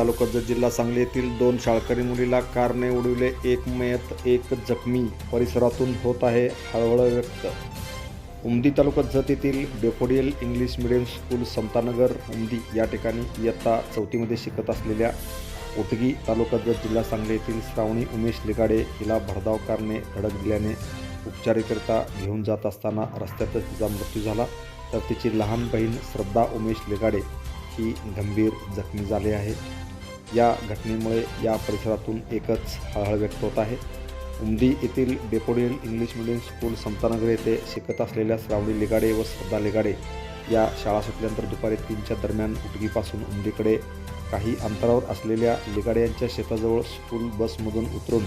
तालुका जत जिल्हा सांगली येथील 2 शाळकरी मुलीला कारने उडविले, एक मयत एक जखमी, परिसरातून होत आहे हळहळ व्यक्त। उमदी तालुका जत येथील डेफोडियल English medium school Samta Nagar Umadi या ठिकाणी इयत्ता 4मध्ये शिकत असलेल्या ओटगी तालुका जत जिल्हा सांगली येथील श्रावणी उमेश लिगाडे हिला भरधाव कारने धडक दिल्याने उपचाराकरिता घेऊन जात असताना रस्त्यातच तिचा मृत्यू झाला, तर तिची लहान बहीण श्रद्धा उमेश लिगाडे ही गंभीर जखमी झाली आहे। या घटनेमुळे या परिसरातून एकच हळहळ व्यक्त होत आहे। उमदी येथील डेफोडियल इंग्लिश मीडियम स्कूल समतानगर येथे शिकत असलेल्या श्रावणी लिगाडे व श्रद्धा लिगाडे या शाळा सुटल्यानंतर दुपारी 3च्या दरम्यान उटगीपासून उमदीकडे काही अंतरावर असलेल्या लिगाडे यांच्या शेताजवळ स्कूल बसमधून उतरून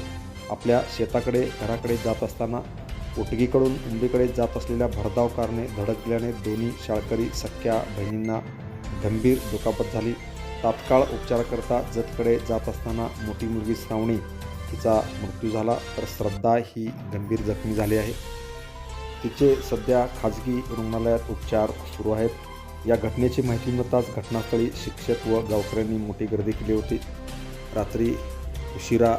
आपल्या शेताकडे घराकडे जात असताना उटगीकडून उमदीकडे जात असलेल्या भरधाव कारने धडक दिल्याने दोन्ही शाळकरी सख्या बहिणींना गंभीर दुखापत झाली। तात्काळ उपचाराकरता जतकडे जात असताना मोठी मुलगी श्रावणी हिचा मृत्यू झाला, तर श्रद्धा ही गंभीर जखमी झाली आहे। तिचे सध्या खाजगी रुग्णालयात उपचार सुरू आहेत। या घटनेची माहिती मिळताच घटनास्थळी शिक्षक व गावकऱ्यांनी मोठी गर्दी केली होती। रात्री उशिरा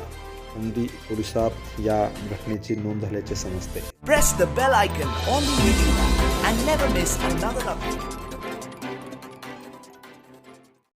उमदी पोलिसात या घटनेची नोंद झाल्याचे समजते। Press the bell icon on the video and never miss another update.